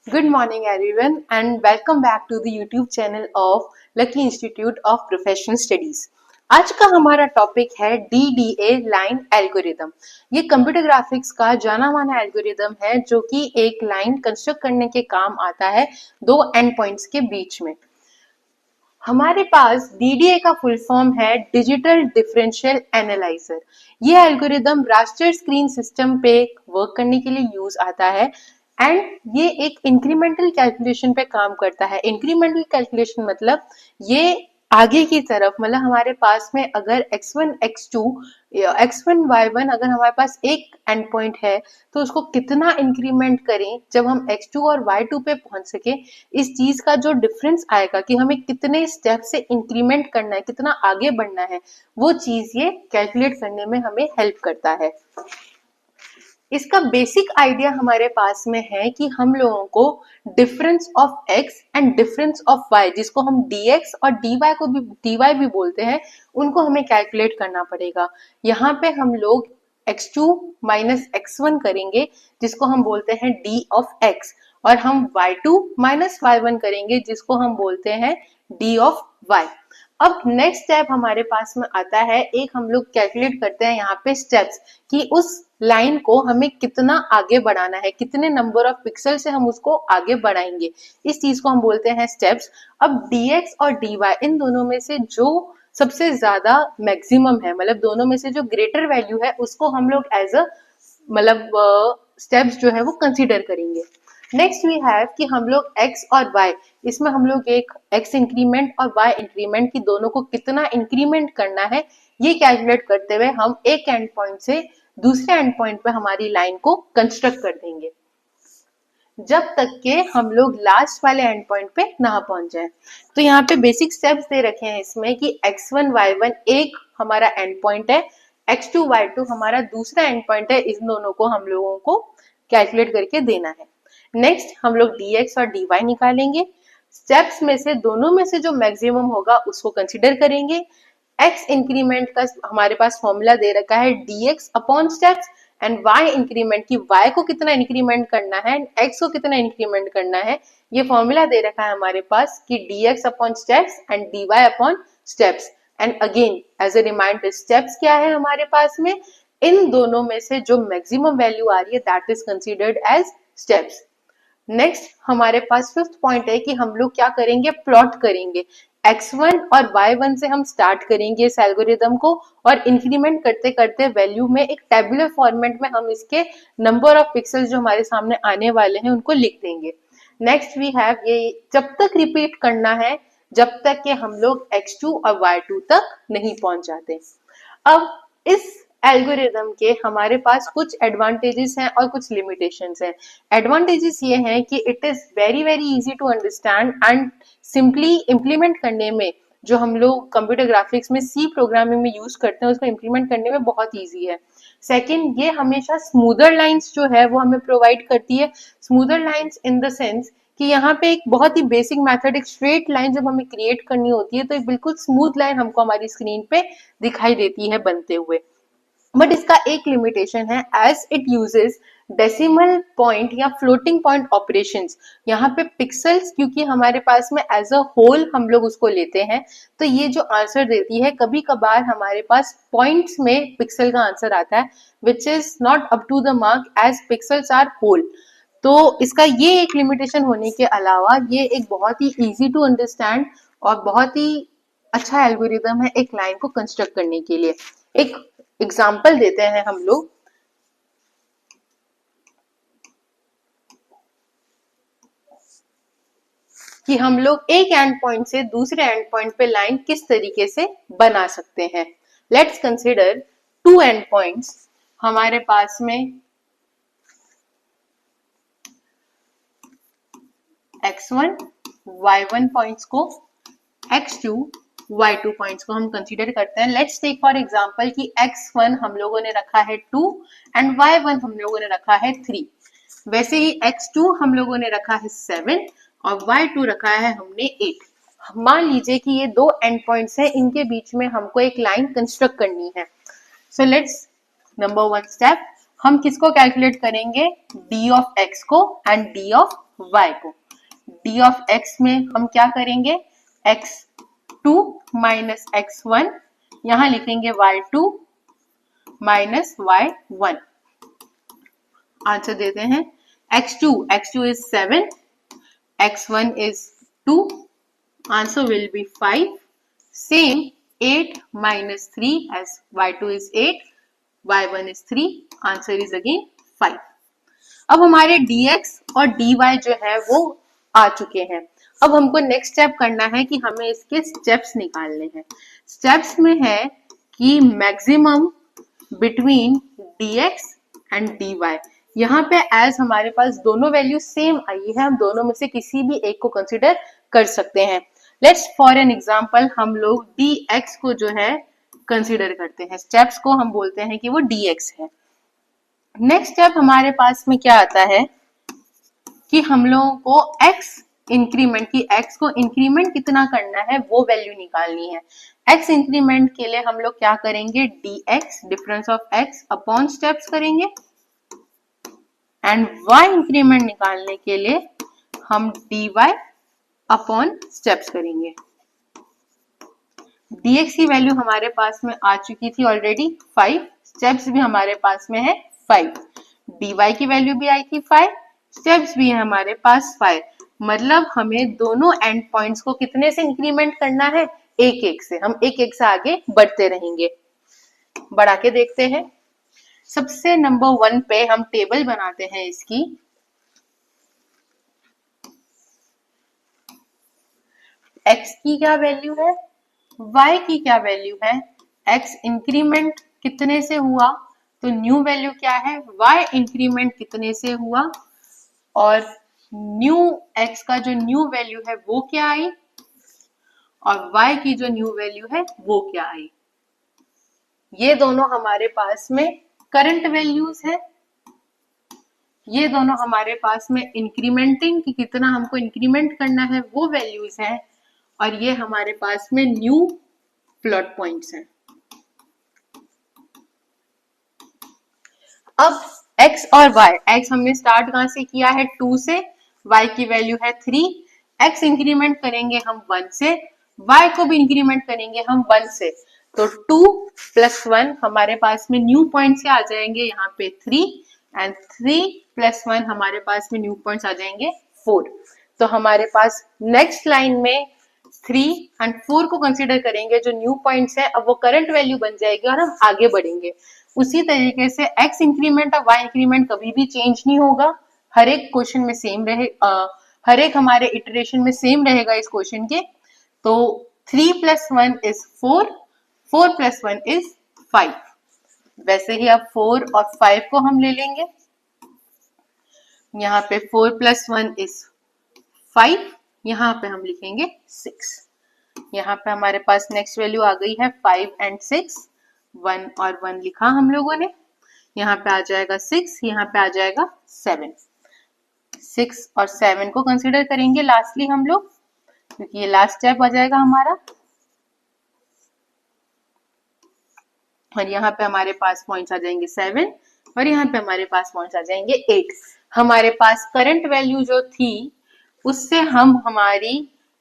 Good morning everyone and welcome back to the YouTube channel of Lucky Institute of Professional Studies। आज का हमारा topic है DDA line algorithm. ये computer graphics का जाना माना एल्गोरिदम है जो कि एक लाइन कंस्ट्रक्ट करने के काम आता है दो एंड पॉइंट्स के बीच में। हमारे पास DDA का फुल फॉर्म है डिजिटल डिफरेंशियल एनालाइजर। ये एल्गोरिदम रास्टर स्क्रीन सिस्टम पे वर्क करने के लिए यूज आता है एंड ये एक इंक्रीमेंटल कैलकुलेशन पे काम करता है। इंक्रीमेंटल कैलकुलेशन मतलब ये आगे की तरफ, मतलब हमारे पास में अगर x1 x2 x1 y1 अगर हमारे पास एक एंड पॉइंट है तो उसको कितना इंक्रीमेंट करें जब हम x2 और y2 पे पहुंच सके, इस चीज का जो डिफरेंस आएगा कि हमें कितने स्टेप से इंक्रीमेंट करना है, कितना आगे बढ़ना है, वो चीज ये कैलकुलेट करने में हमें हेल्प करता है। इसका बेसिक आइडिया हमारे पास में है कि हम लोगों को difference of x and difference of y, जिसको हम dx और dy भी बोलते हैं, उनको हमें कैलकुलेट करना पड़ेगा। यहाँ पे हम लोग x2 माइनस x1 करेंगे जिसको हम बोलते हैं d ऑफ x, और हम y2 माइनस y1 करेंगे जिसको हम बोलते हैं d ऑफ y। अब नेक्स्ट स्टेप हमारे पास में आता है, एक हम लोग कैलकुलेट करते हैं यहाँ पे स्टेप्स कि उस लाइन को हमें कितना आगे बढ़ाना है, कितने नंबर ऑफ पिक्सल से हम उसको आगे बढ़ाएंगे, इस चीज को हम बोलते हैं स्टेप्स। अब dx और dy इन दोनों में से जो सबसे ज्यादा मैक्सिमम है, मतलब दोनों में से जो ग्रेटर वैल्यू है, उसको हम लोग एज अ मतलब स्टेप्स जो है वो कंसीडर करेंगे। नेक्स्ट वी हैव कि हम लोग x और y, इसमें हम लोग एक x इंक्रीमेंट और y इंक्रीमेंट की दोनों को कितना इंक्रीमेंट करना है ये कैलकुलेट करते हुए हम एक एंड पॉइंट से दूसरे एंड पॉइंट पे हमारी लाइन को कंस्ट्रक्ट कर देंगे जब तक के हम लोग लास्ट वाले एंड पॉइंट पे ना पहुंच जाए। तो यहाँ पे बेसिक स्टेप्स दे रखे हैं इसमें कि x1 y1 एक हमारा एंड पॉइंट है, x2 y2 हमारा दूसरा एंड पॉइंट है, इन दोनों को हम लोगों को कैलकुलेट करके देना है। नेक्स्ट हम लोग dx और dy निकालेंगे। स्टेप्स में से दोनों में से जो मैक्सिमम होगा उसको कंसिडर करेंगे। x इंक्रीमेंट का हमारे पास फॉर्मूला दे रखा है dx upon steps, and y increment की y को कितना इंक्रीमेंट करना है एंड x को कितना इंक्रीमेंट करना है, ये फॉर्मूला दे रखा है हमारे पास कि dx upon steps and dy upon steps. And again as a reminder, steps क्या है हमारे पास में, इन दोनों में से जो मैक्सिमम वैल्यू आ रही है that is considered as steps. Next हमारे पास फिफ्थ पॉइंट है कि हम लोग क्या करेंगे, प्लॉट करेंगे। x1 और y1 से हम स्टार्ट करेंगे इस एल्गोरिदम को और इंक्रीमेंट करते करते वैल्यू में एक टेबुलर फॉर्मेट में हम इसके नंबर ऑफ पिक्सल्स जो हमारे सामने आने वाले हैं उनको लिख देंगे। नेक्स्ट वी हैव ये जब तक रिपीट करना है जब तक कि हम लोग x2 और y2 तक नहीं पहुंच जाते। अब इस एल्गोरिदम के हमारे पास कुछ एडवांटेजेस हैं और कुछ लिमिटेशंस हैं। एडवांटेजेस ये हैं कि it is very very easy to understand and simply implement करने में, जो हम लोग कंप्यूटर ग्राफिक्स में सी प्रोग्रामिंग में यूज करते हैं उसको इम्प्लीमेंट करने में बहुत ईजी है। सेकेंड, ये हमेशा स्मूदर लाइन्स जो है वो हमें प्रोवाइड करती है। Smoother lines in the sense कि यहाँ पे एक बहुत ही बेसिक मेथड, एक स्ट्रेट लाइन जब हमें क्रिएट करनी होती है तो एक बिल्कुल स्मूथ लाइन हमको हमारी स्क्रीन पे दिखाई देती है बनते हुए। बट इसका एक लिमिटेशन है, as it uses decimal point या फ्लोटिंग पॉइंट ऑपरेशंस। यहाँ पे पिक्सल्स क्योंकि हमारे पास में एज अ होल हम लोग उसको लेते हैं, तो ये जो आंसर देती है कभी कभार हमारे पास पॉइंट्स में पिक्सल का आंसर आता है which is not up to the mark as pixels are whole. तो इसका ये एक लिमिटेशन होने के अलावा ये एक बहुत ही इजी टू अंडरस्टैंड और बहुत ही अच्छा एल्गोरिदम है एक लाइन को कंस्ट्रक्ट करने के लिए। एक एग्जाम्पल देते हैं हम लोग कि हम लोग एक एंड पॉइंट से दूसरे एंड पॉइंट पे लाइन किस तरीके से बना सकते हैं। Let's consider two end points. हमारे पास में x1 y1 पॉइंट्स को x2 y2 पॉइंट्स को हम कंसीडर करते हैं। लेट्स टेक फॉर एग्जांपल कि x1 हम लोगों ने रखा है 2 एंड y1 हम लोगों ने रखा है 3। वैसे ही x2 हम लोगों ने रखा है 7 और y2 रखा है हमने 8। मान लीजिए कि ये दो एंड पॉइंट्स हैं, इनके बीच में हमको एक लाइन कंस्ट्रक्ट करनी है। So let's number one step, हम किसको कैलकुलेट करेंगे, d ऑफ x को एंड d ऑफ y को। d ऑफ x में हम क्या करेंगे, x2 माइनस x1, यहाँ लिखेंगे y2 माइनस y1। आंसर देते हैं x2 is 7, x1 is 2, answer will be 5. Same 8 minus 3 as y2 is 8, y1 is 3, answer is again 5. अब हमारे dx और dy जो है वो आ चुके हैं। अब हमको नेक्स्ट स्टेप करना है कि हमें इसके स्टेप्स निकालने हैं। स्टेप्स में है कि maximum between dx and dy। यहाँ पे एज हमारे पास दोनों वैल्यू सेम आई है, हम दोनों में से किसी भी एक को कंसिडर कर सकते हैं। लेट्स फॉर एन एग्जांपल हम लोग dx को जो है कंसिडर करते हैं, स्टेप्स को हम बोलते हैं कि वो dx है। नेक्स्ट स्टेप हमारे पास में क्या आता है कि हम लोगों को x इंक्रीमेंट की x को इंक्रीमेंट कितना करना है वो वैल्यू निकालनी है। x इंक्रीमेंट के लिए हम लोग क्या करेंगे, dx difference of x upon steps करेंगे, एंड y इंक्रीमेंट निकालने के लिए हम dy अपॉन स्टेप्स करेंगे। dx की वैल्यू हमारे पास में आ चुकी थी ऑलरेडी 5, स्टेप्स भी हमारे पास में है 5, dy की वैल्यू भी आई थी 5, स्टेप्स भी है हमारे पास 5। मतलब हमें दोनों एंड पॉइंट्स को कितने से इंक्रीमेंट करना है, एक एक से। हम एक एक से आगे बढ़ते रहेंगे। बढ़ा के देखते हैं। सबसे नंबर 1 पे हम टेबल बनाते हैं इसकी। x की क्या वैल्यू है, y की क्या वैल्यू है, x इंक्रीमेंट कितने से हुआ तो न्यू वैल्यू क्या है, y इंक्रीमेंट कितने से हुआ और न्यू x का जो न्यू वैल्यू है वो क्या आई और y की जो न्यू वैल्यू है वो क्या आई। ये दोनों हमारे पास में करंट वैल्यूज है, ये दोनों हमारे पास में इंक्रीमेंटिंग कि कितना हमको इंक्रीमेंट करना है वो वैल्यूज हैं, और ये हमारे पास में न्यू प्लॉट पॉइंट्स हैं। अब x और y, x हमने स्टार्ट कहां से किया है 2 से, y की वैल्यू है 3, x इंक्रीमेंट करेंगे हम 1 से, y को भी इंक्रीमेंट करेंगे हम 1 से, तो 2 प्लस 1 हमारे पास में न्यू पॉइंट से आ जाएंगे यहाँ पे 3, एंड 3 प्लस 1 हमारे पास में न्यू पॉइंट्स आ जाएंगे 4। तो हमारे पास नेक्स्ट लाइन में 3 एंड 4 को कंसीडर करेंगे जो न्यू पॉइंट्स है, अब वो करंट वैल्यू बन जाएगी और हम आगे बढ़ेंगे। उसी तरीके से x इंक्रीमेंट और y इंक्रीमेंट कभी भी चेंज नहीं होगा, हर एक क्वेश्चन में सेम रहे, हर एक हमारे इटरेशन में सेम रहेगा इस क्वेश्चन के। तो 3 प्लस 1 इज 4, 4 प्लस 1 इज 5। वैसे ही अब 4 और 5 को हम ले लेंगे, यहाँ पे 4 प्लस 1 इज 5, यहाँ पे हम लिखेंगे 6। यहाँ पे हमारे पास नेक्स्ट वैल्यू आ गई है 5 एंड 6, 1 और 1 लिखा हम लोगों ने, यहाँ पे आ जाएगा 6, यहाँ पे आ जाएगा 7। 6 और 7 को कंसीडर करेंगे लास्टली हम लोग, क्योंकि ये लास्ट स्टेप आ जाएगा हमारा, और यहाँ पे हमारे पास पॉइंट्स आ जाएंगे 7 और यहाँ पे हमारे पास पॉइंट्स आ जाएंगे 8। हमारे पास करंट वैल्यू जो थी उससे हम हमारी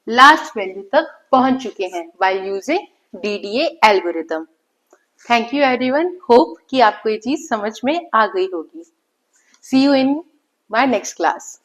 लास्ट वैल्यू तक पहुंच चुके हैं by using DDA algorithm. Thank you everyone, hope कि आपको ये चीज समझ में आ गई होगी। See you in my next class.